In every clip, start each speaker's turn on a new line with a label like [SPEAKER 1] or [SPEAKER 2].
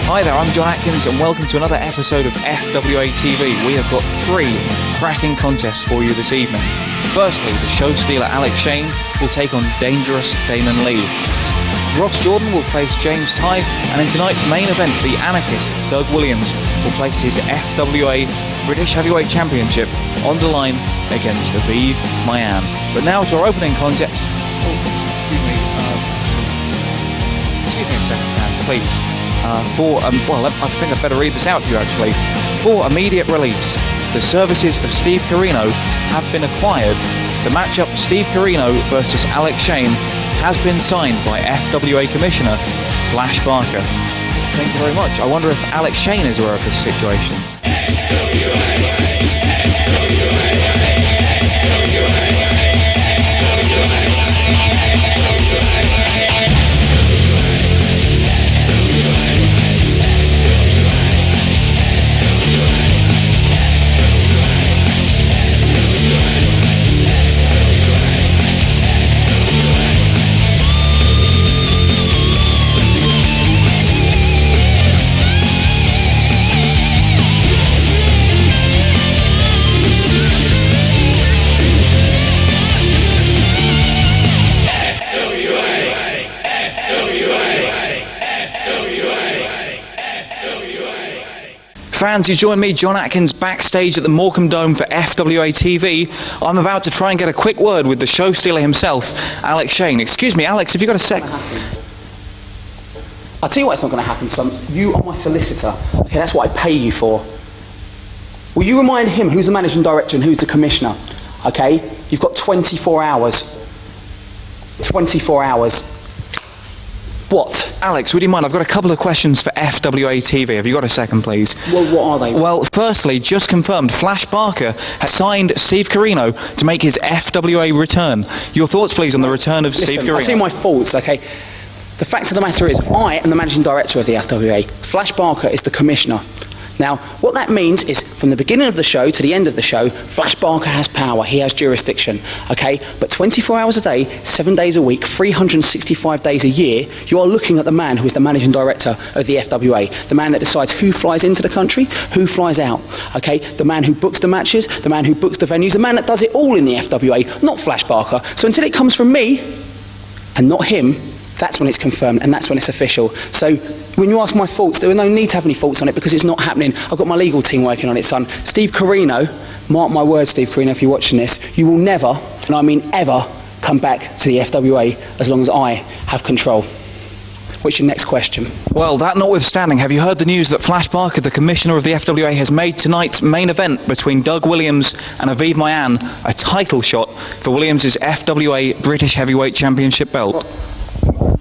[SPEAKER 1] Hi there, I'm John Atkins and welcome to another episode of FWA TV. We have got 3 cracking contests for you this evening. Firstly, the show stealer Alex Shane will take on dangerous Damon Leigh. Ross Jordan will face James Tighe, and in tonight's main event, the anarchist Doug Williams will place his FWA British Heavyweight Championship on the line against Aviv Maayan. But now to our opening contest. Excuse me a second, man, please. I think I'd better read this out to you actually. For immediate release, the services of Steve Carino have been acquired. The matchup Steve Carino versus Alex Shane has been signed by FWA Commissioner Flash Barker. Thank you very much. I wonder if Alex Shane is aware of this situation. Fans, you join me, John Atkins, backstage at the Morecambe Dome for FWA TV. I'm about to try and get a quick word with the show stealer himself, Alex Shane. Excuse me, Alex, have you got a sec?
[SPEAKER 2] I'll tell you what's not going to happen, son. You are my solicitor. Okay, that's what I pay you for. Will you remind him who's the managing director and who's the commissioner? Okay? You've got 24 hours. 24 hours. What?
[SPEAKER 1] Alex, would you mind? I've got a couple of questions for FWA TV. Have you got a second, please?
[SPEAKER 2] Well, what are they?
[SPEAKER 1] Well, firstly, just confirmed, Flash Barker has signed Steve Carino to make his FWA return. Your thoughts, please, on the return of Steve Carino?
[SPEAKER 2] I'll tell you my thoughts, okay? The fact of the matter is, I am the managing director of the FWA. Flash Barker is the commissioner. Now, what that means is, from the beginning of the show to the end of the show, Flash Barker has power, he has jurisdiction, okay? But 24 hours a day, 7 days a week, 365 days a year, you are looking at the man who is the managing director of the FWA, the man that decides who flies into the country, who flies out, okay? The man who books the matches, the man who books the venues, the man that does it all in the FWA, not Flash Barker. So until it comes from me, and not him, that's when it's confirmed and that's when it's official. So when you ask my thoughts, there are no need to have any thoughts on it because it's not happening. I've got my legal team working on it, son. Steve Carino, mark my words, Steve Carino, if you're watching this, you will never, and I mean ever, come back to the FWA as long as I have control. What's your next question?
[SPEAKER 1] Well, that notwithstanding, have you heard the news that Flash Barker, the commissioner of the FWA, has made tonight's main event between Doug Williams and Aviv Maayan a title shot for Williams' FWA British Heavyweight Championship belt?
[SPEAKER 2] What?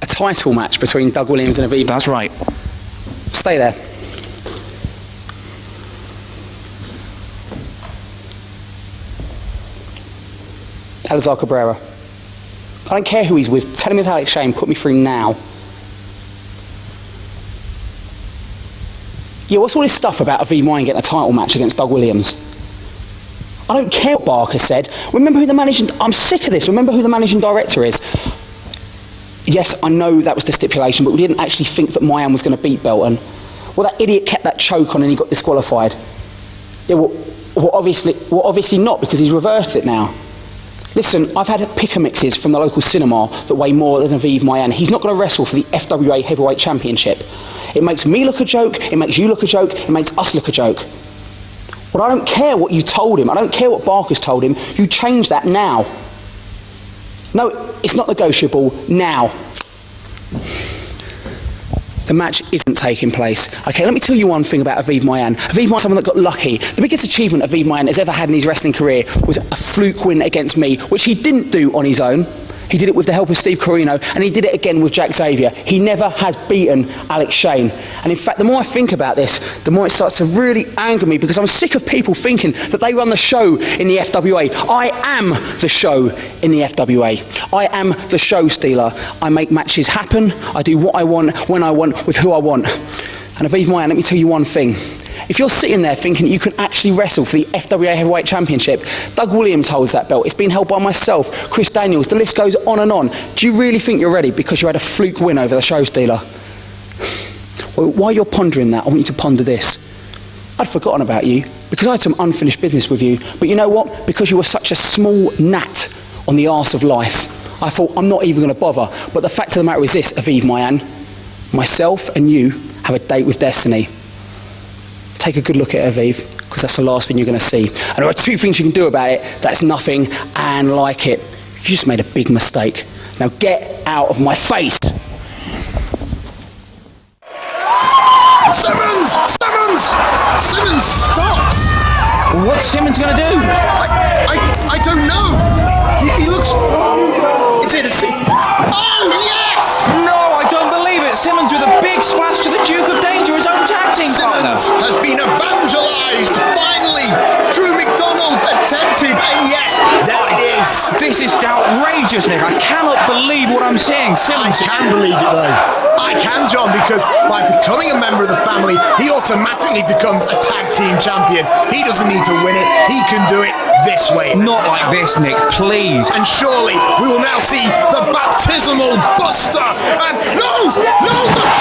[SPEAKER 2] A title match between Doug Williams and Aviv?
[SPEAKER 1] That's right.
[SPEAKER 2] Stay there. Alazar Cabrera. I don't care who he's with. Tell him it's Alex Shane. Put me through now. Yeah, what's all this stuff about Aviv Maayan getting a title match against Doug Williams? I don't care what Barker said. Remember who the managing... I'm sick of this. Remember who the managing director is. Yes, I know that was the stipulation, but we didn't actually think that Maayan was going to beat Belton. Well, that idiot kept that choke on and he got disqualified. Yeah, well, obviously not, because he's reversed it now. Listen, I've had picker mixes from the local cinema that weigh more than Aviv Maayan. He's not going to wrestle for the FWA Heavyweight Championship. It makes me look a joke, it makes you look a joke, it makes us look a joke. Well, I don't care what you told him, I don't care what Barker's told him, you change that now. No, it's not negotiable now. The match isn't taking place. Okay, let me tell you one thing about Aviv Maayan. Aviv Maayan is someone that got lucky. The biggest achievement Aviv Maayan has ever had in his wrestling career was a fluke win against me, which he didn't do on his own. He did it with the help of Steve Carino, and he did it again with Jack Xavier. He never has beaten Alex Shane. And in fact, the more I think about this, the more it starts to really anger me, because I'm sick of people thinking that they run the show in the FWA. I am the show in the FWA. I am the show stealer. I make matches happen. I do what I want, when I want, with who I want. And Aviv Maayan, let me tell you one thing. If you're sitting there thinking you can actually wrestle for the FWA Heavyweight Championship, Doug Williams holds that belt. It's been held by myself, Chris Daniels, the list goes on and on. Do you really think you're ready because you had a fluke win over the show stealer? Well, while you're pondering that, I want you to ponder this. I'd forgotten about you because I had some unfinished business with you. But you know what? Because you were such a small gnat on the arse of life, I thought, I'm not even going to bother. But the fact of the matter is this, Aviv, Maayan, myself and you have a date with destiny. Take a good look at it, Aviv, because that's the last thing you're going to see. And there are two things you can do about it. That's nothing and like it. You just made a big mistake. Now get out of my face.
[SPEAKER 3] Simmons! Simmons stops!
[SPEAKER 1] What's Simmons going to do?
[SPEAKER 3] I don't know. He looks... Is it a... Oh, yes!
[SPEAKER 1] No, I don't believe it. Simmons with a big splash to the Duke of Danger, his own tag team partner.
[SPEAKER 3] Simmons has been evangelised, finally. Drew McDonald attempted, and yes, there it is.
[SPEAKER 1] This is outrageous, Nick. I cannot believe what I'm seeing. Simmons...
[SPEAKER 3] I can believe it, though. I can, John, because by becoming a member of the family, he automatically becomes a tag team champion. He doesn't need to win it. He can do it this way.
[SPEAKER 1] Not like this, Nick, please.
[SPEAKER 3] And surely we will now see the baptismal Buster. And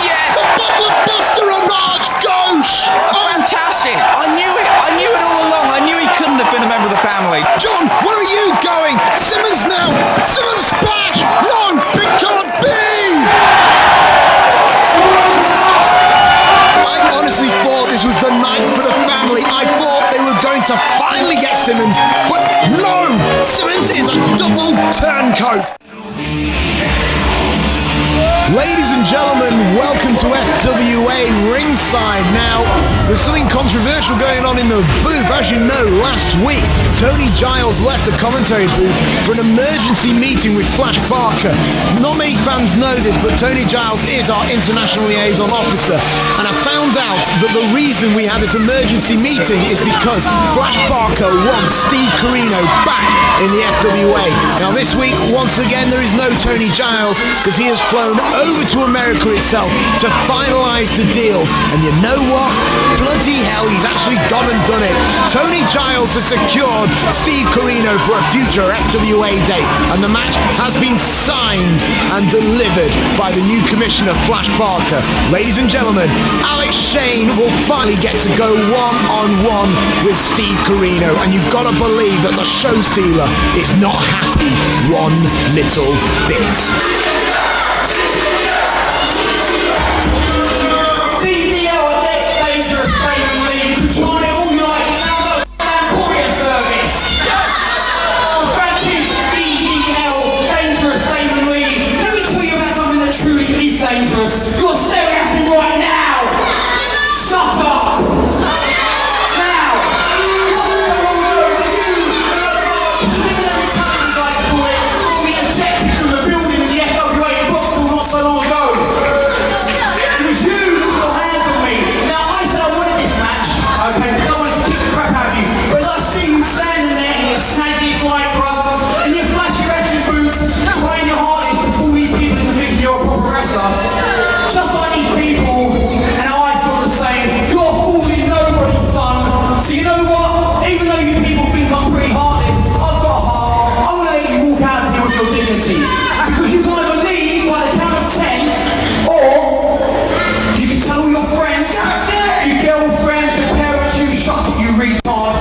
[SPEAKER 3] yes, the Bubble Buster on Raj Ghosh.
[SPEAKER 1] Fantastic. I knew it all along. I knew he couldn't have been a member of the family.
[SPEAKER 3] John, where are you going? Simmons now. Simmons splash. No, it can't be. I honestly thought this was the night for the family. I thought they were going to finally get Simmons, but no! Simmons is a double turncoat. Ladies and gentlemen, welcome to FWA Ringside. Now, there's something controversial going on in the booth. As you know, last week, Tony Giles left the commentary booth for an emergency meeting with Flash Barker. Not many fans know this, but Tony Giles is our international liaison officer. And I found out that the reason we had this emergency meeting is because Flash Barker wants Steve Corino back in the FWA. Now, this week, once again, there is no Tony Giles because he has flown over to America itself to finalise the deals. And you know what? Bloody hell, he's actually gone and done it. Tony Giles has secured Steve Corino for a future FWA date, and the match has been signed and delivered by the new commissioner, Flash Barker. Ladies and gentlemen, Alex Shane will finally get to go one-on-one with Steve Corino, and you've got to believe that the show stealer is not happy one little bit.
[SPEAKER 4] Try it all you like, it sounds like a courier service. The fact is, BDL, dangerous Damon Leigh. Let me tell you about something that truly is dangerous. You're staring at him right now. Shut up. Now, it wasn't so long ago that you, preliminary talent, as I like to call it, will be ejected from the building in the FWA in Brooksville not so long ago. It was you that put your hands on me. Now, I said I wanted this match. Okay, because I wanted to kick the crap out of you. But as I see you standing there in your snazzy lycra, in your flashy wrestling boots, trying your hardest to fool these people into thinking you're a proper wrestler, just like these people, and I feel the same, you're fooling nobody, son. So you know what? Even though you people think I'm pretty heartless, I've got a heart. I'm going to let you walk out of here with your dignity. Because you can either leave by the count of 10, or you can tell all your friends, your girlfriends, your parents, you shut it, you retard.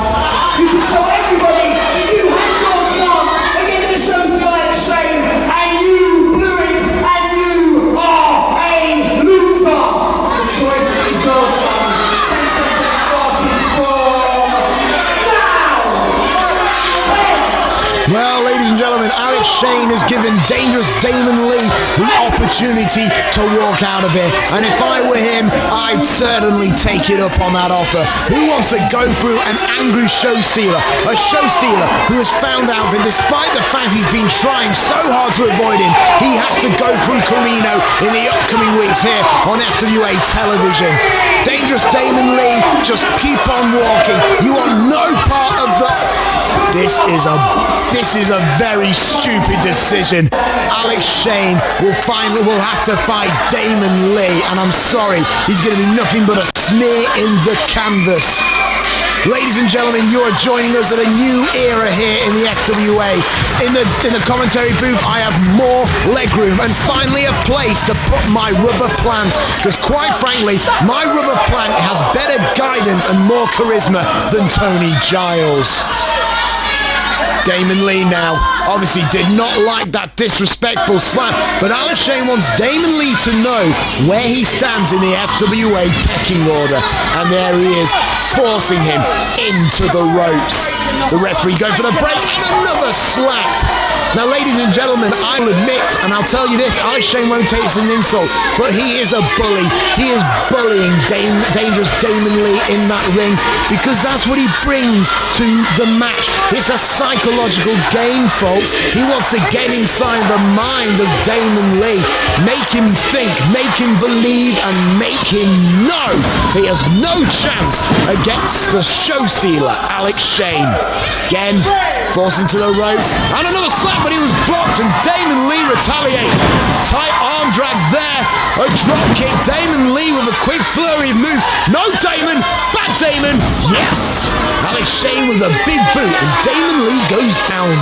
[SPEAKER 4] You can tell everybody that you had your chance against the show's Alex Shane, and you blew it, and you are a loser. The choice is yours, son. 10 seconds starting from now. 10.
[SPEAKER 3] Well, ladies and gentlemen, Alex Shane has given dangerous Damon Leigh the opportunity to walk out of here. And if I were him, I'd certainly take it up on that offer. Who wants to go through an angry show stealer? A show stealer who has found out that despite the fact he's been trying so hard to avoid him, he has to go through Corino in the upcoming weeks here on FWA television. Dangerous Damon Leigh, just keep on walking. You are no part of the... This is a very stupid decision. Alex Shane will have to fight Damon Leigh, and I'm sorry, he's going to be nothing but a smear in the canvas. Ladies and gentlemen, you are joining us at a new era here in the FWA. In the commentary booth, I have more legroom and finally a place to put my rubber plant. Because quite frankly, my rubber plant has better guidance and more charisma than Tony Giles. Damon Leigh now obviously did not like that disrespectful slap, but Alex Shane wants Damon Leigh to know where he stands in the FWA pecking order, and there he is, forcing him into the ropes. The referee going for the break and another slap. Now, ladies and gentlemen, I'll admit, and I'll tell you this, Alex Shane won't take this as an insult, but he is a bully. He is bullying dangerous Damon Leigh in that ring because that's what he brings to the match. It's a psychological game, folks. He wants to get inside the mind of Damon Leigh, make him think, make him believe, and make him know he has no chance against the show stealer, Alex Shane. Again, forced into the ropes, and another slap, but he was blocked, and Damon Leigh retaliates. Tight arm drag there, a drop kick. Damon Leigh with a quick flurry of moves. No, Damon, back Damon, yes! Alex Shane with a big boot, and Damon Leigh goes down.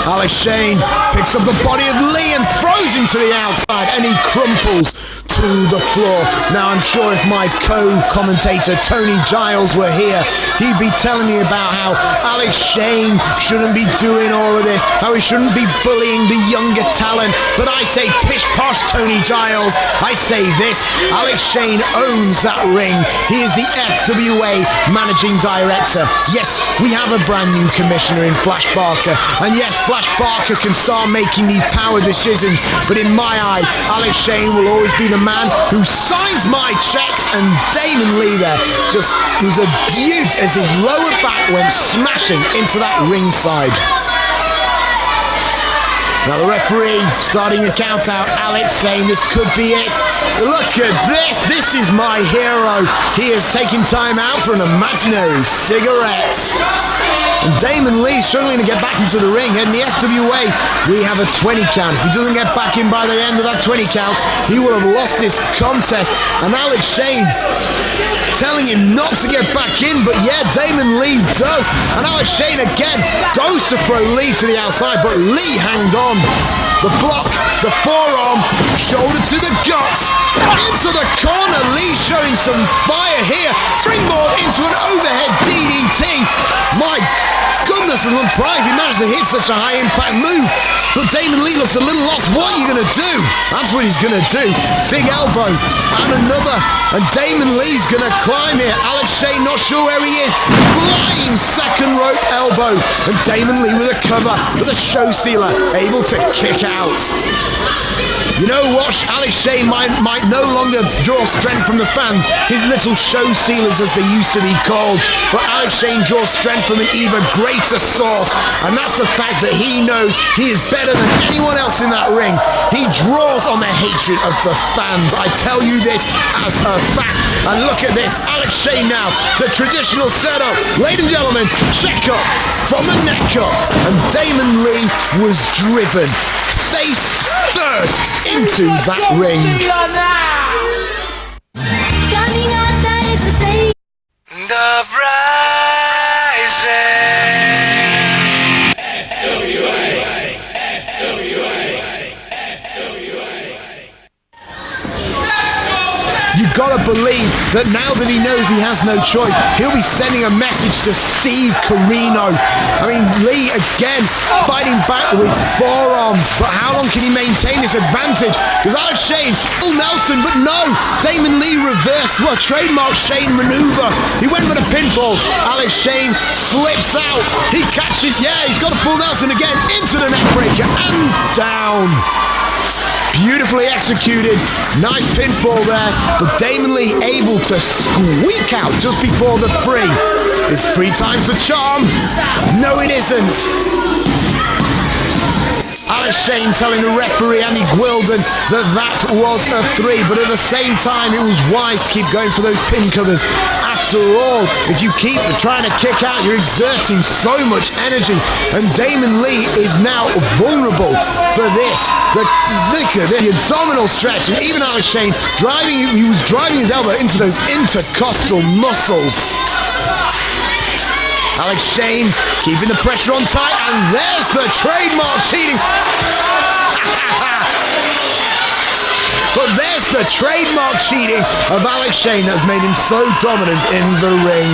[SPEAKER 3] Alex Shane picks up the body of Leigh and throws him to the outside, and he crumples to the floor. Now, I'm sure if my co-commentator Tony Giles were here, he'd be telling me about how Alex Shane shouldn't be doing all of this, how he shouldn't be bullying the younger talent. But I say pish posh, Tony Giles. I say this, Alex Shane owns that ring. He is the FWA managing director. Yes, we have a brand new commissioner in Flash Barker, and yes, Flash Barker can start making these power decisions, but in my eyes, Alex Shane will always be the man who signs my checks, and Damon Leigh there just was abused as his lower back went smashing into that ringside. Now the referee starting a count out, Alex saying this could be it. Look at this, this is my hero. He is taking time out for an imaginary cigarette. And Damon Leigh struggling to get back into the ring. And in the FWA, we have a 20 count. If he doesn't get back in by the end of that 20 count, he will have lost this contest. And Alex Shane telling him not to get back in, but yeah, Damon Leigh does. And Alex Shane again goes to throw Leigh to the outside, but Leigh hanged on. The block, the forearm, shoulder to the gut, into the corner. Leigh showing some fire here. Springboard into an overhead DDT. My goodness, I'm surprised he managed to hit such a high impact move. But Damon Leigh looks a little lost. What are you going to do? That's what he's going to do. Big elbow and another. And Damon Leigh's going to climb here. Alex Shane not sure where he is. Flying second rope elbow. And Damon Leigh with a cover, with a show stealer able to kick out. You know what? Alex Shane might no longer draw strength from the fans, his little show stealers as they used to be called, but Alex Shane draws strength from an even greater source, and that's the fact that he knows he is better than anyone else in that ring. He draws on the hatred of the fans. I tell you this as a fact. And look at this, Alex Shane now, the traditional setup. Ladies and gentlemen, check up from the neck up, and Damon Leigh was driven face first into that ring.
[SPEAKER 5] The
[SPEAKER 3] You gotta believe that now that he knows he has no choice, he'll be sending a message to Steve Corino. I mean, Leigh again fighting back with forearms, but how long can he maintain this advantage? Because Alex Shane, full Nelson, but no, Damon Leigh reversed a trademark Shane maneuver. He went for the pinfall. Alex Shane slips out. He catches, yeah, he's got a full Nelson again into the neckbreaker and down. Beautifully executed, nice pinfall there, but Damon Leigh able to squeak out just before the three. Is 3 times the charm? No, it isn't. Alex Shane telling the referee Andy Gwilden that was a 3, but at the same time it was wise to keep going for those pin covers. After After all, if you keep trying to kick out, you're exerting so much energy. And Damon Leigh is now vulnerable for this. The abdominal stretch, and even Alex Shane he was driving his elbow into those intercostal muscles. Alex Shane keeping the pressure on tight, and there's the trademark cheating. But there's the trademark cheating of Alex Shane that's made him so dominant in the ring.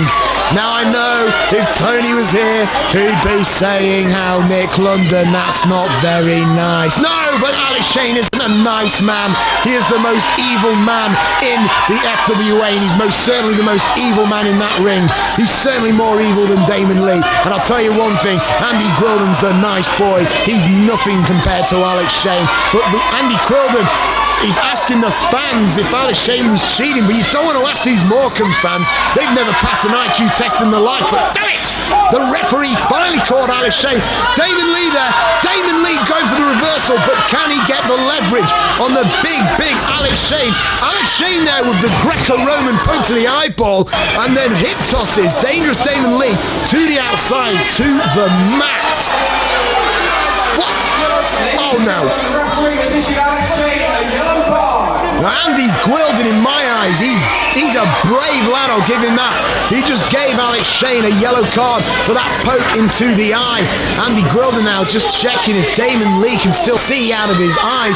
[SPEAKER 3] Now I know if Tony was here, he'd be saying how Nick London, that's not very nice. No, but Alex Shane isn't a nice man. He is the most evil man in the FWA, and he's most certainly the most evil man in that ring. He's certainly more evil than Damon Leigh. And I'll tell you one thing, Andy Quildan's the nice boy. He's nothing compared to Alex Shane. But Andy Quildan, he's asking the fans if Alex Shane was cheating, but you don't want to ask these Morecambe fans. They've never passed an IQ test in their life, but damn it! The referee finally called Alex Shane. Damon Leigh there. Damon Leigh going for the reversal, but can he get the leverage on the big Alex Shane? Alex Shane there with the Greco-Roman poke to the eyeball, and then hip tosses Dangerous Damon Leigh to the outside, to the mat. What? Oh no.
[SPEAKER 4] The referee has issued Alex Shane a yellow card.
[SPEAKER 3] Now Andy Quildan, in my eyes, he's a brave lad, I'll give him that. He just gave Alex Shane a yellow card for that poke into the eye. Andy Quildan now just checking if Damon Leigh can still see out of his eyes.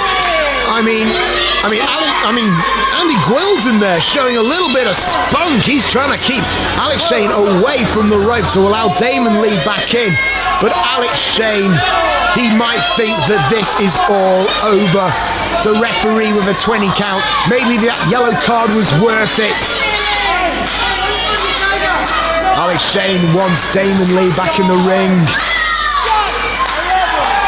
[SPEAKER 3] I mean, Andy Quildan there showing a little bit of spunk. He's trying to keep Alex Shane away from the ropes to allow Damon Leigh back in. But Alex Shane, he might think that this is all over. The referee with a 20 count. Maybe that yellow card was worth it. Alex Shane wants Damon Leigh back in the ring.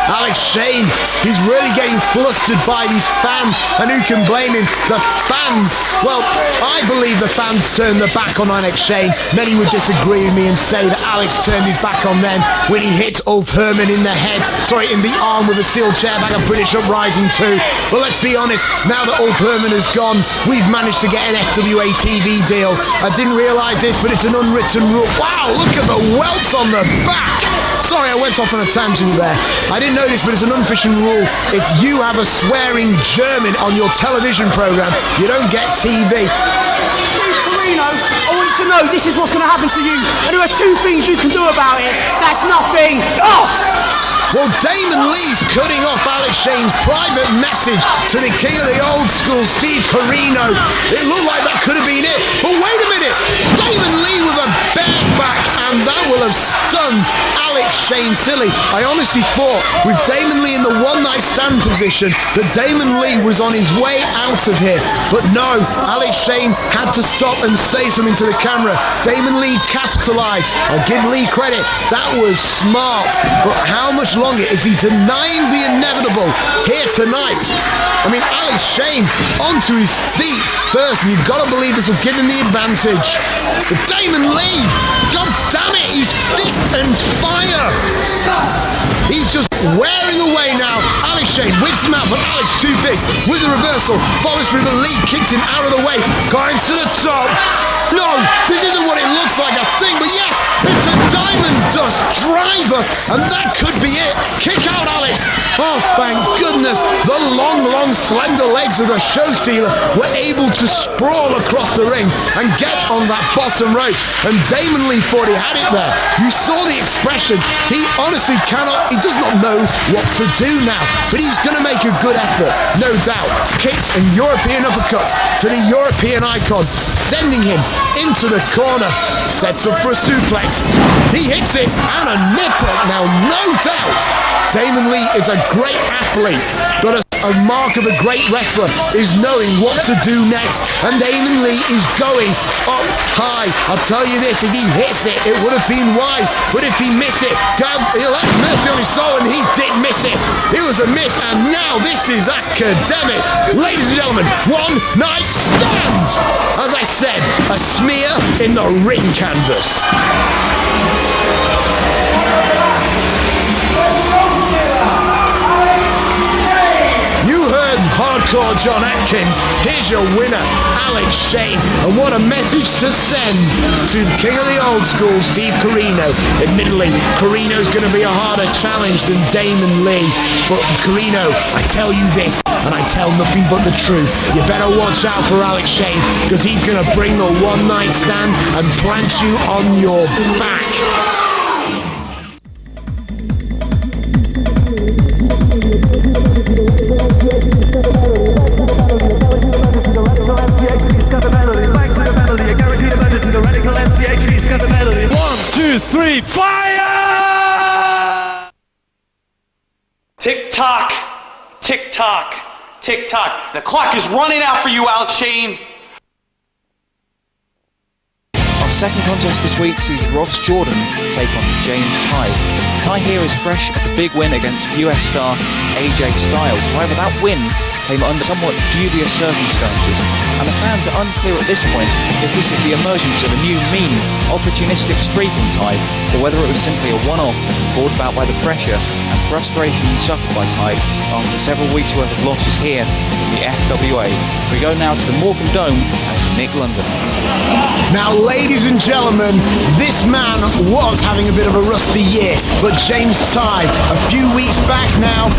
[SPEAKER 3] Alex Shane, he's really getting flustered by these fans, and who can blame him? The fans. Well, I believe the fans turned their back on Alex Shane. Many would disagree with me and say that Alex turned his back on them when he hit Ulf Herman in the arm with a steel chair back at British Uprising 2. But let's be honest, now that Ulf Herman has gone, we've managed to get an FWA TV deal. I didn't realise this, but it's an unwritten rule. Wow, look at the welts on the back. Sorry, I went off on a tangent there. I didn't know this, but it's an unwritten rule. If you have a swearing German on your television programme, you don't get TV.
[SPEAKER 5] I want to know this is what's going to happen to you, and there are two things you can do about it. That's nothing. Oh!
[SPEAKER 3] Well, Damon Leigh's cutting off Alex Shane's private message to the king of the old school, Steve Corino. It looked like that could have been it. But wait a minute. Damon Leigh with a bareback, and that will have stunned Alex Shane silly. I honestly thought with Damon Leigh in the one-night stand position that Damon Leigh was on his way out of here. But no, Alex Shane had to stop and say something to the camera. Damon Leigh capitalized. I'll give Leigh credit. That was smart. But how much longer is he denying the inevitable here tonight? I mean, Alex Shane onto his feet first, and you've got to believe this will give him the advantage. But Damon Leigh, god damn it, he's fist and fire. He's just wearing away now. Alex Shane whips him out, but Alex too big. With the reversal, follows through the lead, kicks him out of the way, going to the top. No, this isn't what it looks like, I think, but yes, it's a Diamond Dust driver, and that could be it. Kick out Alex. Oh, thank goodness. The long, slender legs of the show stealer were able to sprawl across the ring and get on that bottom rope, and Damon Leigh thought he had it there. You saw the expression. He honestly he does not know what to do now, but he's going to make a good effort, no doubt. Kicks and European uppercuts to the European icon, sending him into the corner. Sets up for a suplex. He hits it, and a nipple. Now, no doubt, Damon Leigh is a great athlete, but a mark of a great wrestler is knowing what to do next, and Damon Leigh is going up high. I'll tell you this, if he hits it, it would have been wise, but if he misses it, he'll have mercy on his soul, and he did miss it. It was a miss, and now this is academic. Ladies and gentlemen, one night stand! As I said, a smear in the ring canvas. hardcore John Atkins. Here's your winner, Alex Shane. And what a message to send to the king of the old school, Steve Corino. Admittedly, Corino's going to be a harder challenge than Damon Leigh. But Corino, I tell you this, and I tell nothing but the truth. You better watch out for Alex Shane, because he's going to bring the one-night stand and plant you on your back.
[SPEAKER 6] One, two, three, fire!
[SPEAKER 7] Tick tock, tick tock, tick tock. The clock is running out for you, Alex Shane.
[SPEAKER 1] Our second contest this week sees Ross Jordan take on James Tighe. Tighe here is fresh off a big win against US star AJ Styles. However, that win came under somewhat dubious circumstances, and the fans are unclear at this point if this is the emergence of a new mean, opportunistic streak in Tighe, or whether it was simply a one-off brought about by the pressure and frustration suffered by Tighe after several weeks' worth of losses here in the FWA. We go now to the Morecambe Dome and to Nick London.
[SPEAKER 3] Now, ladies and gentlemen, this man was having a bit of a rusty year, but James Tighe, a few weeks back now,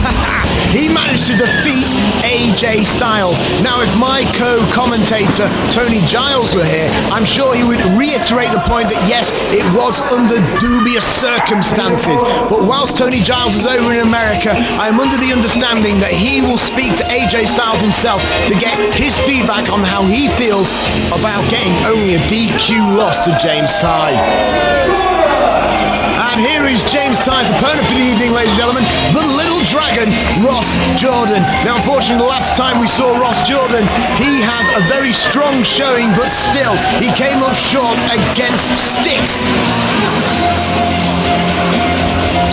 [SPEAKER 3] he managed to defeat AJ Styles. Now, if my co-commentator Tony Giles were here, I'm sure he would reiterate the point that yes, it was under dubious circumstances. But whilst Tony Giles is over in America, I am under the understanding that he will speak to AJ Styles himself to get his feedback on how he feels about getting only a DQ loss to James Tighe. And here is James Tighe's opponent for the evening, ladies and gentlemen, the Little Dragon, Ross Jordan. Now, unfortunately, the last time we saw Ross Jordan, he had a very strong showing, but still, he came up short against Styx.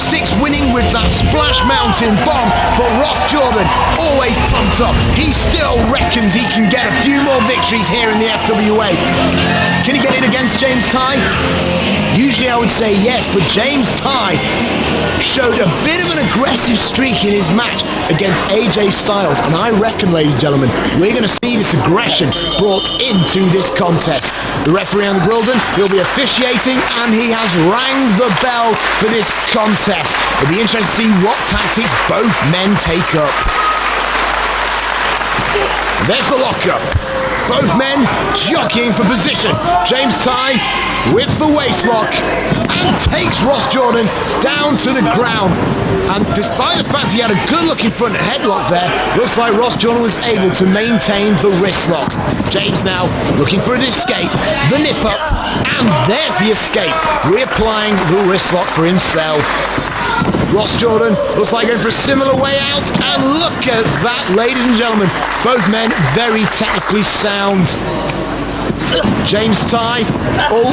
[SPEAKER 3] Styx winning with that Splash Mountain bomb, but Ross Jordan always pumped up. He still reckons he can get a few more victories here in the FWA. Can he get it against James Tighe? Usually I would say yes, but James Tighe showed a bit of an aggressive streak in his match against AJ Styles, and I reckon, ladies and gentlemen, we're going to see this aggression brought into this contest. The referee on the Gwildon, he'll be officiating, and he has rang the bell for this contest. It'll be interesting to see what tactics both men take up. There's the lockup. Both men jockeying for position. James Tighe with the waistlock and takes Ross Jordan down to the ground. And despite the fact he had a good-looking front headlock there, looks like Ross Jordan was able to maintain the wrist lock. James now looking for an escape, the nip up, and there's the escape, reapplying the wrist lock for himself. Ross Jordan looks like going for a similar way out, and look at that, ladies and gentlemen. Both men very technically sound. James Tighe,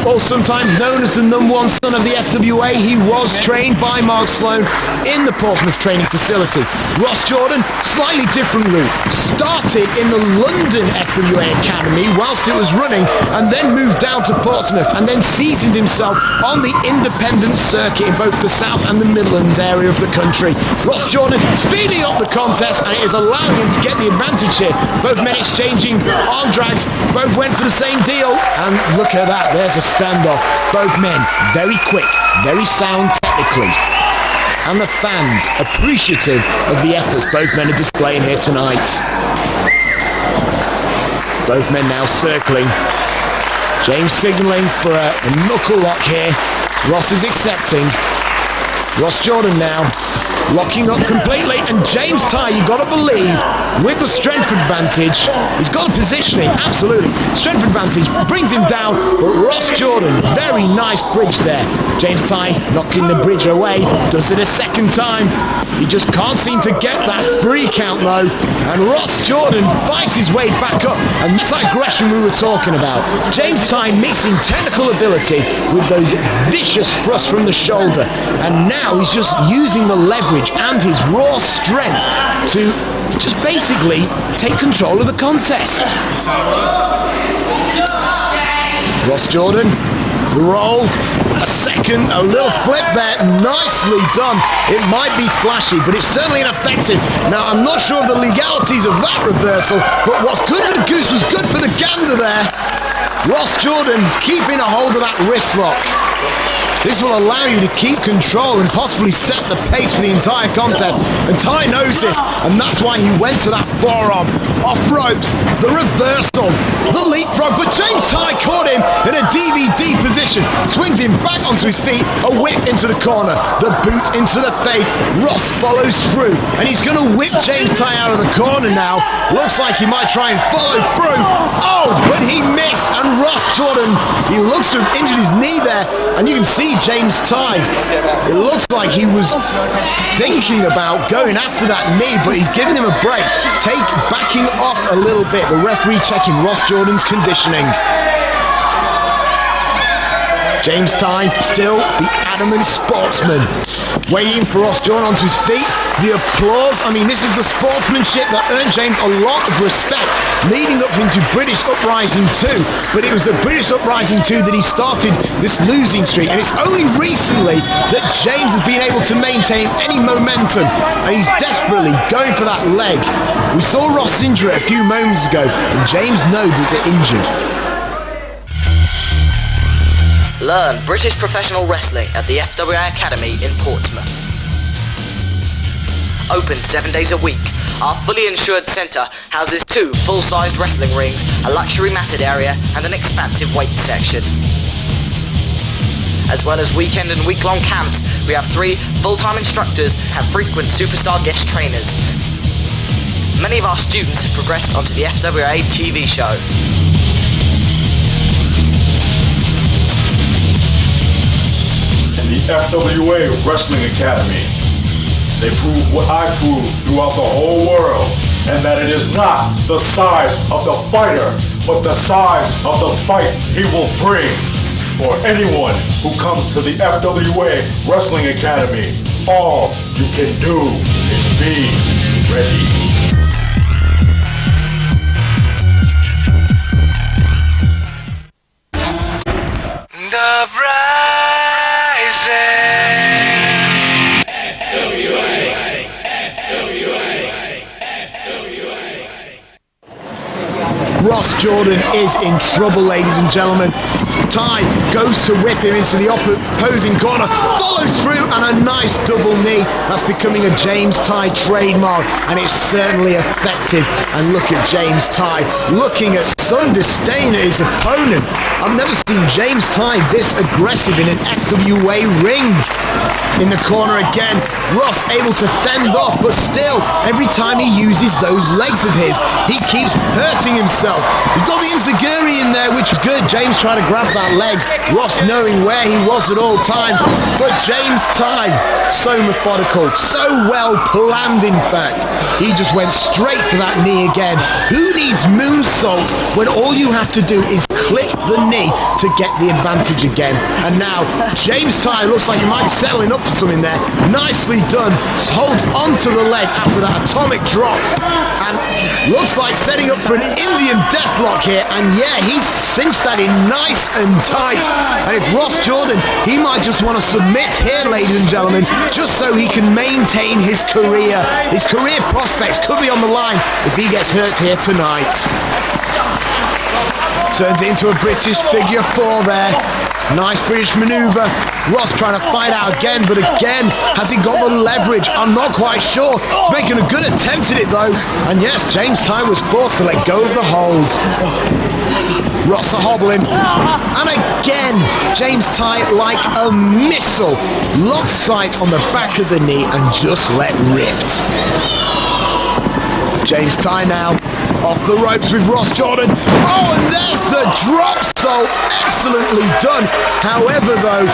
[SPEAKER 3] or sometimes known as the number one son of the FWA, he was trained by Mark Sloan in the Portsmouth training facility. Ross Jordan, slightly different route. Started in the London FWA Academy whilst it was running, and then moved down to Portsmouth, and then seasoned himself on the independent circuit in both the South and the Midlands area of the country. Ross Jordan speeding up the contest, and it is allowing him to get the advantage here. Both men exchanging arm drags, both went for the same deal, and look at that, there's a standoff. Both men very quick, very sound technically, and the fans appreciative of the efforts both men are displaying here tonight. Both men now circling. James signalling for a knuckle lock here. Ross is accepting. Ross Jordan now locking up completely, and James Tighe, you've got to believe, with the strength advantage, he's got the positioning, absolutely, strength advantage, brings him down, but Ross Jordan, very nice bridge there. James Tighe knocking the bridge away, does it a second time. He just can't seem to get that free count though, and Ross Jordan fights his way back up, and that's that aggression we were talking about. James Tighe mixing technical ability with those vicious thrusts from the shoulder, and now he's just using the leverage and his raw strength to just basically take control of the contest. Ross Jordan, the roll, A second, a little flip there, nicely done. It might be flashy, but it's certainly ineffective. Now, I'm not sure of the legalities of that reversal, but what's good for the goose was good for the gander there. Ross Jordan keeping a hold of that wrist lock. This will allow you to keep control and possibly set the pace for the entire contest. And Tighe knows this, and that's why he went to that forearm. Off ropes, the reversal, the leapfrog, but James Tighe caught him in a DVD position. Swings him back onto his feet, a whip into the corner, the boot into the face. Ross follows through, and he's going to whip James Tighe out of the corner now. Looks like he might try and follow through. Oh, but he missed, and Ross Jordan, he looks to have injured his knee there, and you can see James Tighe, it looks like he was thinking about going after that knee, but he's giving him a break, backing off a little bit. The referee checking Ross Jordan's conditioning. James Tighe, still the adamant sportsman, waiting for Ross Jordan onto his feet. The applause, I mean, this is the sportsmanship that earned James a lot of respect leading up into British Uprising 2, but it was the British Uprising 2 that he started this losing streak, and it's only recently that James has been able to maintain any momentum, and he's desperately going for that leg. We saw Ross injure it a few moments ago, and James knows he's injured.
[SPEAKER 8] Learn British professional wrestling at the FWA Academy in Portsmouth. Open 7 days a week, our fully insured centre houses 2 full-sized wrestling rings, a luxury matted area and an expansive weight section. As well as weekend and week-long camps, we have 3 full-time instructors and frequent superstar guest trainers. Many of our students have progressed onto the FWA TV show.
[SPEAKER 6] The FWA Wrestling Academy. They prove what I prove throughout the whole world, and that it is not the size of the fighter, but the size of the fight he will bring. For anyone who comes to the FWA Wrestling Academy, all you can do is be ready.
[SPEAKER 9] The
[SPEAKER 3] Ross Jordan is in trouble, ladies and gentlemen. Tighe goes to whip him into the opposing corner, follows through, and a nice double knee. That's becoming a James Tighe trademark, and it's certainly effective. And look at James Tighe looking at some disdain at his opponent. I've never seen James Tighe this aggressive in an FWA ring. In the corner again, Ross able to fend off, but still, every time he uses those legs of his, he keeps hurting himself. He got the enziguri in there, which is good. James trying to grab that leg, Ross knowing where he was at all times, but James Tighe, so methodical, so well planned in fact. He just went straight for that knee again. Who needs moonsaults when all you have to do is clip the knee to get the advantage again? And now, James Tighe looks like he might be settling up for something there. Nicely done. Holds onto the leg after that atomic drop. And looks like setting up for an Indian deathlock here. And yeah, he's cinched that in nice and tight. And if Ross Jordan, he might just want to submit here, ladies and gentlemen, just so he can maintain his career. His career prospects could be on the line if he gets hurt here tonight. Turns it into a British figure 4 there. Nice British manoeuvre. Ross trying to fight out again, but again, has he got the leverage? I'm not quite sure. He's making a good attempt at it though. And yes, James Tighe was forced to let go of the hold. Ross a hobbling. And again, James Tighe like a missile. Locked sight on the back of the knee and just let ripped. James Tighe now off the ropes with Ross Jordan. Oh, and there's the drop salt. Excellently done. However, though,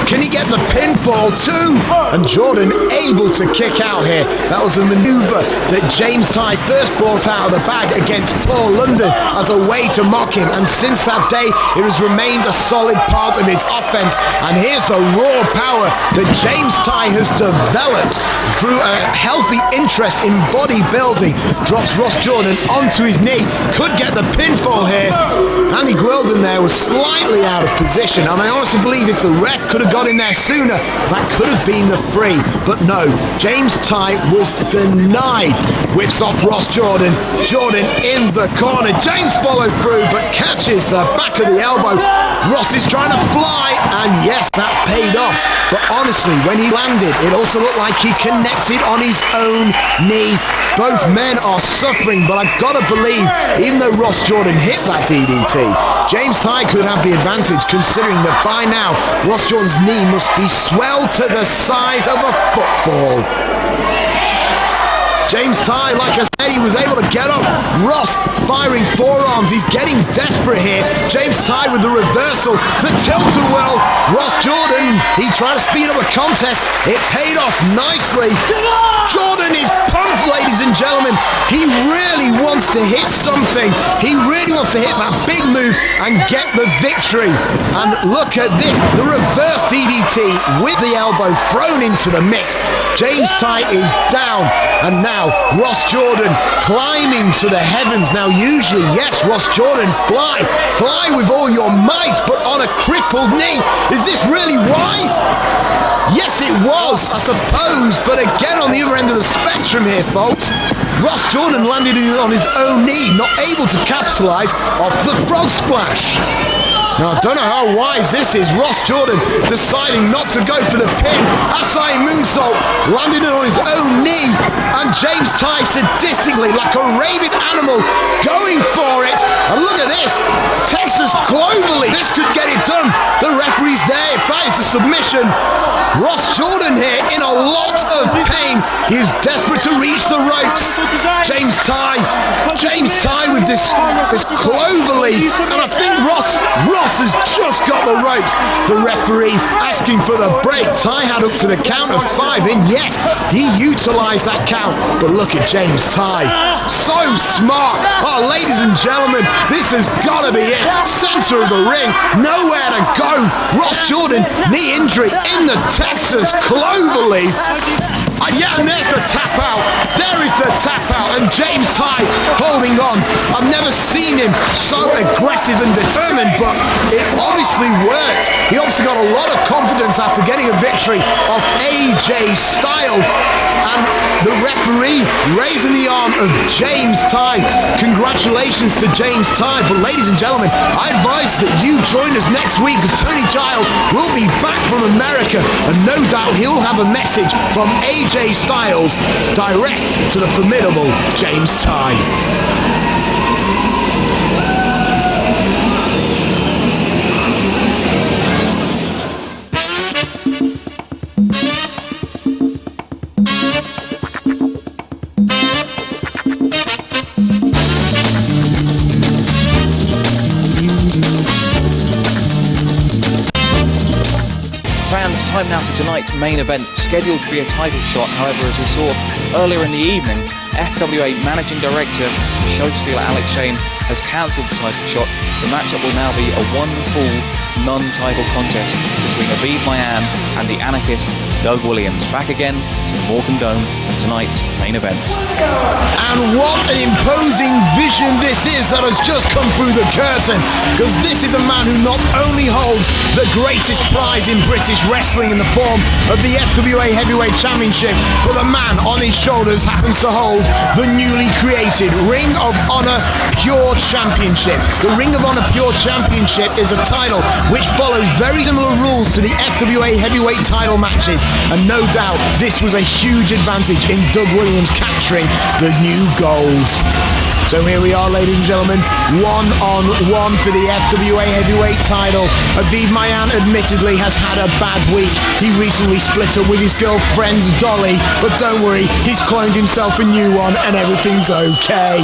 [SPEAKER 3] Can he get the pinfall too? And Jordan able to kick out here. That was a maneuver that James Tighe first brought out of the bag against Paul London as a way to mock him, and since that day it has remained a solid part of his offense. And here's the raw power that James Tighe has developed through a healthy interest in bodybuilding. Drops Ross Jordan onto his knee, could get the pinfall here. Andy Gwilden there was slightly out of position, and I honestly believe if the ref could have got in there sooner, that could have been the free. But no, James Tighe was denied. Whips off Ross Jordan. Jordan in the corner. James followed through, but catches the back of the elbow. Ross is trying to fly, and yes, that paid off. But honestly, when he landed, it also looked like he connected on his own knee. Both men are suffering, but I've got to believe, even though Ross Jordan hit that DDT, James Tighe could have the advantage, considering that by now, Ross Jordan's knee must be swelled to the size of a football. James Tighe, like I said, he was able to get up. Ross firing forearms. He's getting desperate here. James Tighe with the reversal, the tilt-a-whirl. Ross Jordan, he tried to speed up the contest. It paid off nicely. Jordan is pumped, ladies and gentlemen. He really wants to hit something. He really wants to hit that big move and get the victory. And look at this, the reverse DDT with the elbow thrown into the mix. James Tighe is down, and now Ross Jordan climbing to the heavens. Now usually, yes, Ross Jordan, fly with all your might, but on a crippled knee. Is this really wise? Yes, it was, I suppose, but again on the other end of the spectrum here, folks. Ross Jordan landed on his own knee, not able to capitalise off the frog splash. Now, I don't know how wise this is. Ross Jordan deciding not to go for the pin. Asai moonsault landed on his own knee. And James Tighe sadistically, like a rabid animal, going for it. And look at this. Texas Cloverleaf. This could get it done. The referee's there. In fact, it's a submission. Ross Jordan here in a lot of pain. He is desperate to reach the ropes. James Tighe with this cloverleaf. And I think Ross has just got the ropes. The referee asking for the break. Tighe had up to the count of 5 in. Yes, he utilised that count. But look at James Tighe. So smart. Oh, ladies and gentlemen, this has got to be it. Centre of the ring. Nowhere to go. Ross Jordan, knee injury in the Texas Cloverleaf. Yeah, and there's the tap out. There is the tap out. And James Tighe holding on. I've never seen him so aggressive and determined, but it obviously worked. He obviously got a lot of confidence after getting a victory off AJ Styles. And the referee raising the arm of James Tighe. Congratulations to James Tighe. But ladies and gentlemen, I advise that you join us next week, because Tony Giles will be back from America, and no doubt he'll have a message from AJ Styles direct to the formidable James Tighe.
[SPEAKER 1] Fans, time now for tonight's main event, scheduled to be a title shot. However, as we saw earlier in the evening, FWA Managing Director, show stealer Alex Shane, has cancelled the title shot. The matchup will now be a one-fall non-title contest between Aviv Maayan and the anarchist Doug Williams. Back again to the Morecambe Dome for tonight's main event.
[SPEAKER 3] And what an imposing vision this is that has just come through the curtain, because this is a man who not only holds the greatest prize in British wrestling in the form of the FWA Heavyweight Championship, but the man on his shoulders happens to hold the newly created Ring of Honor Pure Championship. The Ring of Honor Pure Championship is a title which follows very similar rules to the FWA Heavyweight title matches, and no doubt this was a huge advantage in Doug Williams capturing the new gold. So here we are, ladies and gentlemen, 1-on-1 for the FWA Heavyweight title. Aviv Maayan admittedly has had a bad week. He recently split up with his girlfriend Dolly, but don't worry, he's cloned himself a new one and everything's okay.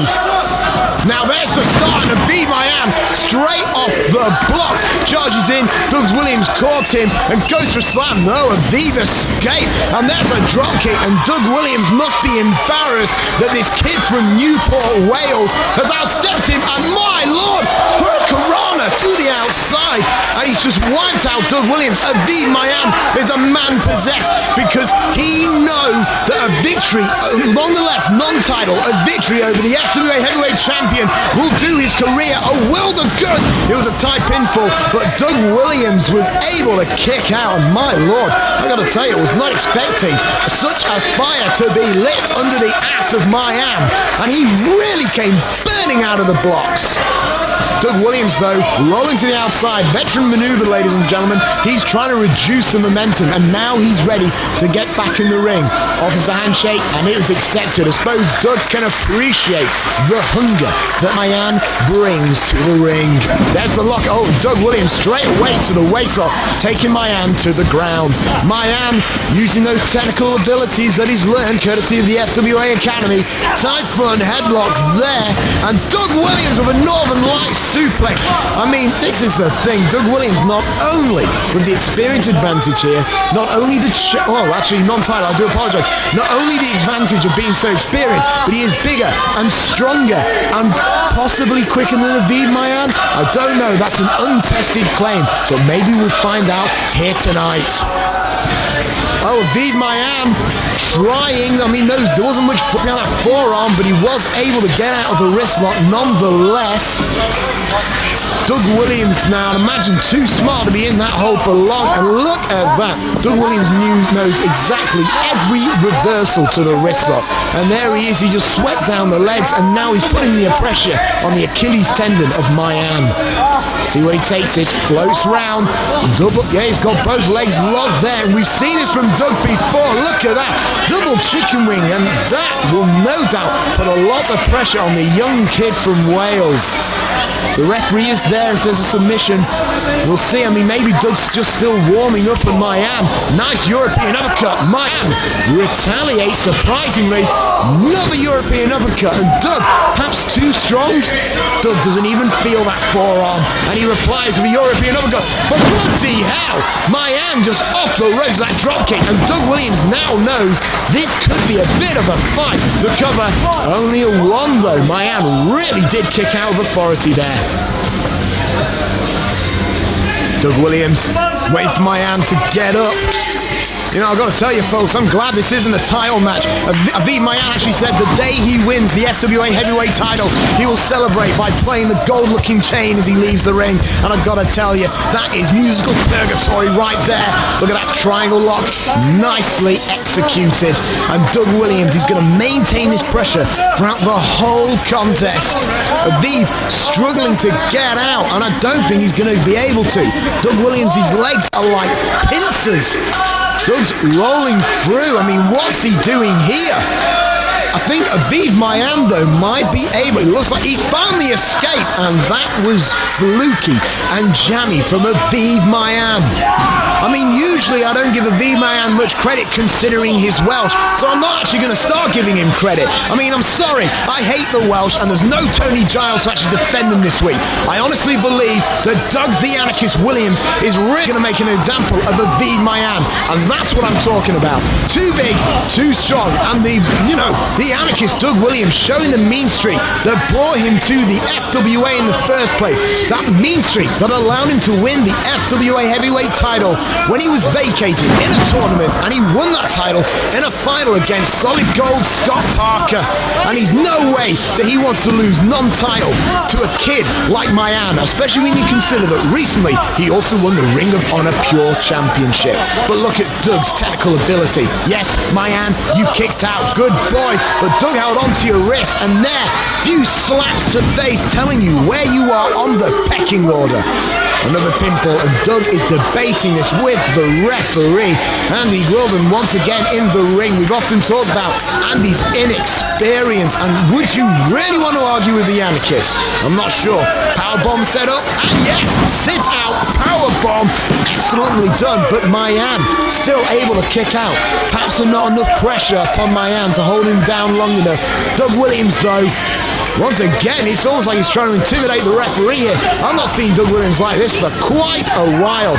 [SPEAKER 3] Now there's the start, and Aviv Maayan straight off the blocks. Charges in, Doug Williams caught him and goes for a slam. No, Aviv escaped, and there's a drop kick, and Doug Williams must be embarrassed that this kid from Newport, Wales has outstepped him, and my lord, Hurricanrana to the outside, and he's just wiped out Doug Williams. Aviv Maayan is a man possessed because he knows that a victory, nonetheless non-title, a victory over the FWA heavyweight champion will do his career a world of good. It was a tight pinfall, but Doug Williams was able to kick out, and my lord, I gotta tell you, I was not expecting such a fire to be lit under the ass of Maayan, and he really came burning out of the blocks. Doug Williams, though, rolling to the outside. Veteran maneuver, ladies and gentlemen. He's trying to reduce the momentum, and now he's ready to get back in the ring. Offers a handshake, and it was accepted. I suppose Doug can appreciate the hunger that Maayan brings to the ring. There's the lock. Oh, Doug Williams straight away to the waistlock, taking Maayan to the ground. Maayan using those technical abilities that he's learned courtesy of the FWA Academy. Tight front headlock there, and Doug Williams with a Northern Lights suplex. I mean, this is the thing. Doug Williams, not only with the experience advantage here, not only the non-title, I do apologize, not only the advantage of being so experienced, but he is bigger and stronger and possibly quicker than Aviv Maayan. I don't know, that's an untested claim, but maybe we'll find out here tonight. Oh, Aviv Maayan trying. I mean, there wasn't much on that forearm, but he was able to get out of the wrist lock nonetheless. Doug Williams now, imagine too smart to be in that hold for long, and look at that. Doug Williams knows exactly every reversal to the wrist lock, and there he is. He just swept down the legs, and now he's putting the pressure on the Achilles tendon of Maayan. See where he takes this, floats round, he's got both legs locked there, and we've seen this from Doug before. Look at that, double chicken wing, and that will no doubt put a lot of pressure on the young kid from Wales. The referee is there if there's a submission. We'll see. I mean, maybe Doug's just still warming up, and Maayan, nice European uppercut. Maayan retaliates surprisingly. Another European uppercut, and Doug, perhaps too strong. Doug doesn't even feel that forearm, and he replies with a European uppercut. But bloody hell, Maayan just off the ropes, that dropkick, and Doug Williams now knows this could be a bit of a fight. The cover, only a one though. Maayan really did kick out of authority there. Doug Williams waiting for Maayan to get up. You know, I've got to tell you, folks, I'm glad this isn't a title match. Aviv Maayan actually said the day he wins the FWA heavyweight title, he will celebrate by playing the gold-looking chain as he leaves the ring. And I've got to tell you, that is musical purgatory right there. Look at that triangle lock, nicely executed. And Doug Williams, he's going to maintain this pressure throughout the whole contest. Aviv struggling to get out, and I don't think he's going to be able to. Doug Williams, his legs are like pincers. Doug's rolling through. I mean, what's he doing here? I think Aviv Maayan, though, might be able. It looks like he's found the escape, and that was fluky and jammy from Aviv Maayan. I mean, usually I don't give Aviv Maayan much credit considering his Welsh, so I'm not actually going to start giving him credit. I mean, I'm sorry, I hate the Welsh, and there's no Tony Giles to actually defend them this week. I honestly believe that Doug the Anarchist Williams is really going to make an example of Aviv Maayan, and that's what I'm talking about. Too big, too strong, and the Anarchist Doug Williams showing the mean streak that brought him to the FWA in the first place. That mean streak that allowed him to win the FWA heavyweight title when he was vacated in a tournament, and he won that title in a final against Solid Gold Scott Parker. And he's no way that he wants to lose non-title to a kid like Maayan, especially when you consider that recently he also won the Ring of Honor Pure Championship. But look at Doug's technical ability. Yes, Maayan, you kicked out, good boy, but Doug held onto your wrist, and there, few slaps to face telling you where you are on the pecking order. Another pinfall, and Doug is debating this with the referee. Andy Wilburn once again in the ring. We've often talked about Andy's inexperience, and would you really want to argue with the Anarchist? I'm not sure. Powerbomb set up, and yes, sit out, powerbomb, excellently done, but Maayan still able to kick out. Perhaps not enough pressure upon Maayan to hold him down long enough. Doug Williams, though, Once again, it's almost like he's trying to intimidate the referee here. I've not seen Doug Williams like this for quite a while.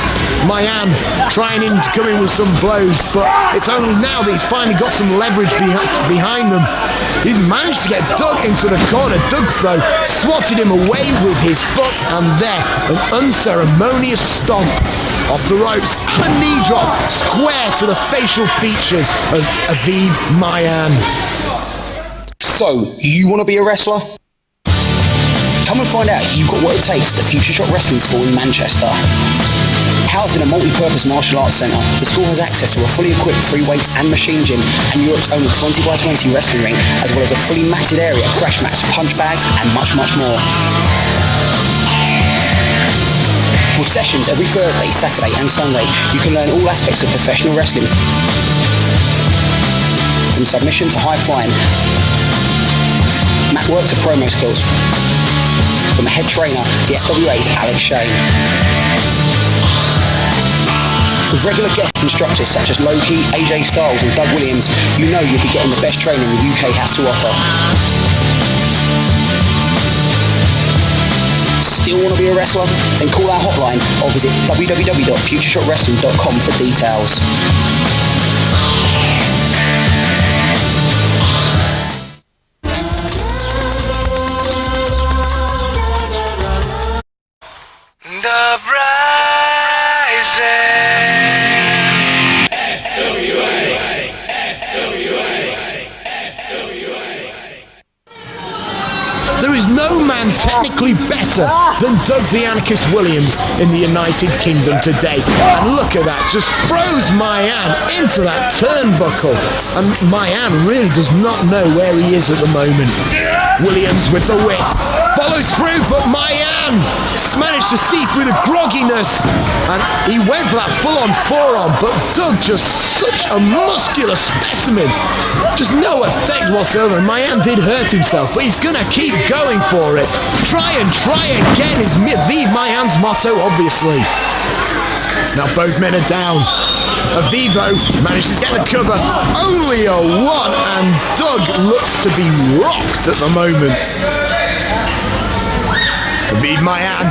[SPEAKER 3] Maayan trying to come in with some blows, but it's only now that he's finally got some leverage behind them. He's managed to get Doug into the corner. Doug's, though, swatted him away with his foot, and there, an unceremonious stomp off the ropes and a knee drop square to the facial features of Aviv Maayan.
[SPEAKER 2] So, you want to be a wrestler? Come and find out if you've got what it takes at the Future Shot Wrestling School in Manchester. Housed in a multi-purpose martial arts centre, the school has access to a fully equipped free weights and machine gym and Europe's only 20x20 wrestling ring, as well as a fully matted area, crash mats, punch bags and much, much more. With sessions every Thursday, Saturday and Sunday, you can learn all aspects of professional wrestling. From submission to high flying, mat work to promo skills. From the head trainer, the FWA's Alex Shane. With regular guest instructors such as Leigh, AJ Styles and Doug Williams, you know you'll be getting the best training the UK has to offer. Still want to be a wrestler? Then call our hotline or visit www.futureshotwrestling.com for details.
[SPEAKER 9] The Rising.
[SPEAKER 3] There is no man technically better than Doug the Anarchist Williams in the United Kingdom today. And look at that, just throws Maayan into that turnbuckle. And Maayan really does not know where he is at the moment. Williams with the whip. Follows through, but Maayan managed to see through the grogginess. And he went for that full-on forearm, but Doug just such a muscular specimen. Just no effect whatsoever. Maayan did hurt himself, but he's going to keep going for it. Try again is Aviv Maayan's motto, obviously. Now both men are down. Aviv manages to get the cover. Only a one, and Doug looks to be rocked at the moment. Aviv Maayan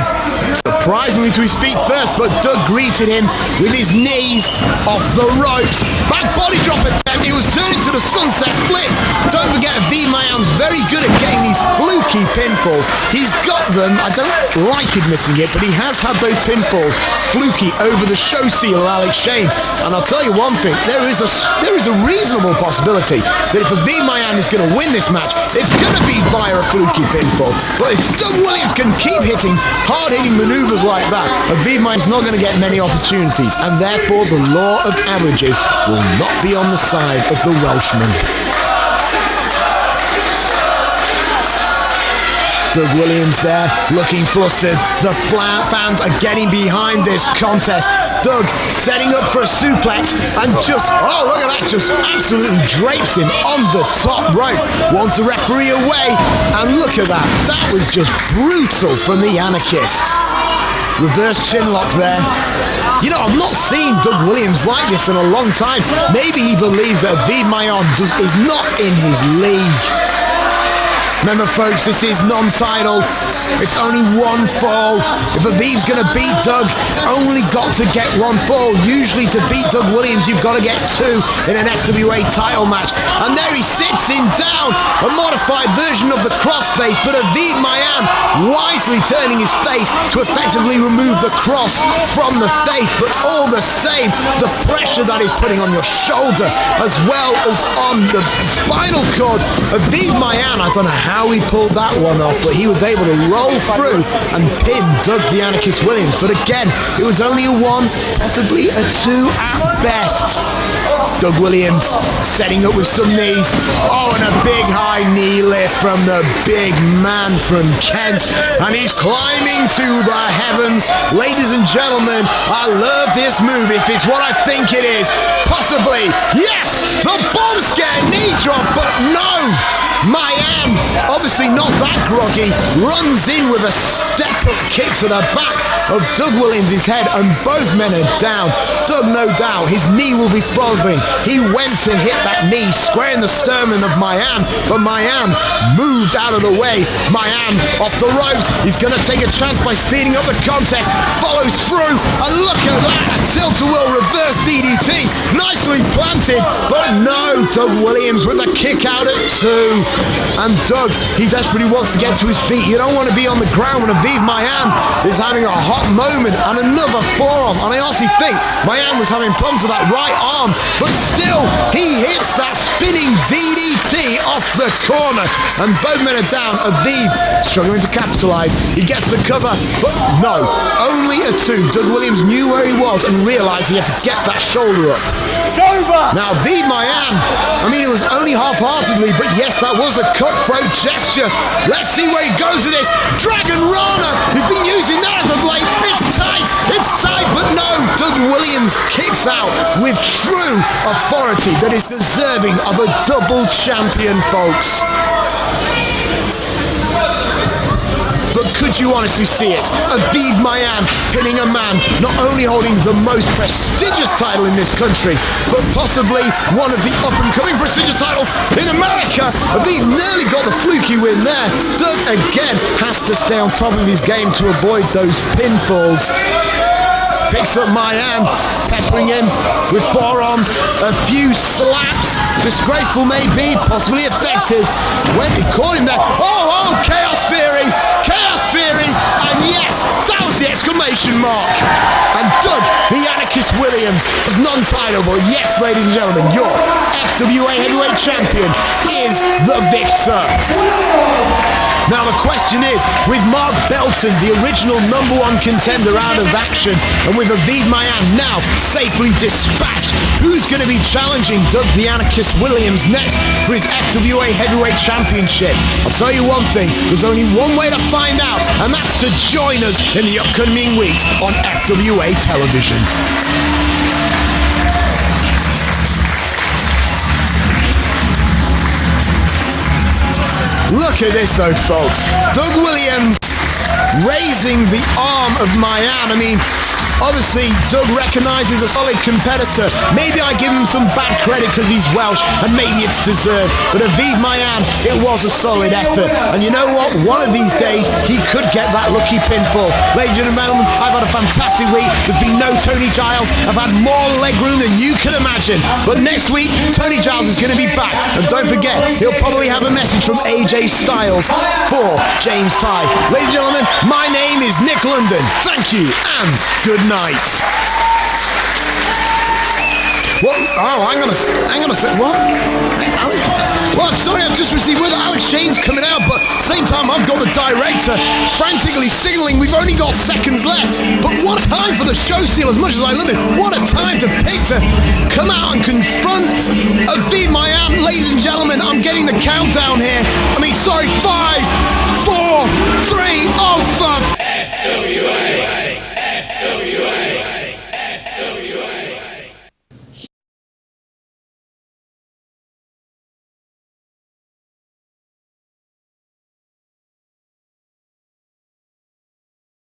[SPEAKER 3] surprisingly to his feet first, but Doug greeted him with his knees off the ropes. Back body drop attempt. He was turning to the sunset flip. Don't forget, Aviv Maayan's very good at getting these fluky pinfalls. He's got them. I don't like admitting it, but he has had those pinfalls fluky over the show stealer Alex Shane. And I'll tell you one thing, there is a reasonable possibility that if Aviv Maayan is going to win this match, it's going to be via a fluky pinfall. But if Doug Williams can keep hitting hard-hitting maneuvers like that, Aviv Maayan's not going to get many opportunities, and therefore the law of averages will not be on the side of the Welshman. Doug Williams there, looking flustered. The fans are getting behind this contest. Doug setting up for a suplex and just, oh look at that, just absolutely drapes him on the top rope. Wants the referee away, and look at that. That was just brutal from the Anarchist. Reverse chin lock there. You know, I've not seen Doug Williams like this in a long time. Maybe he believes that Aviv Maayan is not in his league. Remember, folks, this is non-title. It's only one fall. If Aviv's going to beat Doug, it's only got to get one fall. Usually to beat Doug Williams, you've got to get two in an FWA title match. And there he sits him down. A modified version of the crossface, but Aviv Maayan wisely turning his face to effectively remove the cross from the face. But all the same, the pressure that is putting on your shoulder as well as on the spinal cord. Aviv Maayan, I don't know how he pulled that one off, but he was able to roll through and pin Doug the Anarchist Williams. But again, it was only a one, possibly a two at best. Doug Williams setting up with some knees. Oh, and a big high knee lift from the big man from Kent. And he's climbing to the heavens. Ladies and gentlemen, I love this move if it's what I think it is. Possibly, yes, the bomb scare knee drop, but no. Maayan, obviously not that groggy, runs in with a step-up kick to the back of Doug Williams' head, and both men are down. Doug, no doubt, his knee will be throbbing. He went to hit that knee square in the sternum of Maayan, but Maayan moved out of the way. Maayan off the ropes. He's going to take a chance by speeding up the contest. Follows through, and look at that, a tilt-a-whirl reverse DDT. Nicely planted, but no, Doug Williams with a kick out at 2. And Doug, he desperately wants to get to his feet. You don't want to be on the ground when Aviv Maayan is having a hot moment, and another forearm. And I honestly think Maayan was having problems with that right arm, but still, he hits that spinning DDT off the corner, and both men are down. Aviv struggling to capitalise. He gets the cover, but no, only a 2. Doug Williams knew where he was and realised he had to get that shoulder up.
[SPEAKER 5] It's over!
[SPEAKER 3] Now, Aviv Maayan, I mean, it was only half-heartedly, but yes, that was a cutthroat gesture. Let's see where he goes with this. Dragon Rana, he's been using that as of late. It's tight, but no, Doug Williams kicks out with true authority that is deserving of a double champion, folks. But could you honestly see it? Aviv Maayan pinning a man not only holding the most prestigious title in this country, but possibly one of the up-and-coming prestigious titles in America. Aviv nearly got the fluky win there. Doug again has to stay on top of his game to avoid those pinfalls. Picks up Maayan, peppering him with forearms, a few slaps, disgraceful maybe, possibly effective. When he caught him there, oh, Chaos Theory, and yes, that was the exclamation mark. And Doug, the Anarchist Williams, is non-titleable. Yes, ladies and gentlemen, your FWA Heavyweight Champion is the victor. Now the question is, with Mark Belton, the original #1 contender, out of action, and with Aviv Maayan now safely dispatched, who's going to be challenging Doug the Anarchist Williams next for his FWA Heavyweight Championship? I'll tell you one thing, there's only one way to find out, and that's to join us in the upcoming weeks on FWA television. Look at this though, folks. Doug Williams raising the arm of Maayan. I mean, obviously, Doug recognises a solid competitor. Maybe I give him some bad credit because he's Welsh, and maybe it's deserved. But Aviv Maayan, it was a solid effort. And you know what? One of these days, he could get that lucky pinfall. Ladies and gentlemen, I've had a fantastic week. There's been no Tony Giles. I've had more leg room than you can imagine. But next week, Tony Giles is going to be back. And don't forget, he'll probably have a message from AJ Styles for James Tighe. Ladies and gentlemen, my name is Nick London. Thank you, and good night. What? Oh, hang on a sec. What? Well, sorry, I've just received word that Alex Shane's coming out, but at the same time, I've got the director frantically signalling we've only got seconds left. But what a time for the show steal, as much as I love it. What a time to pick to come out and confront Aviv Maayan. Ladies and gentlemen, I'm getting the countdown here. I mean, sorry, 5, 4, 3,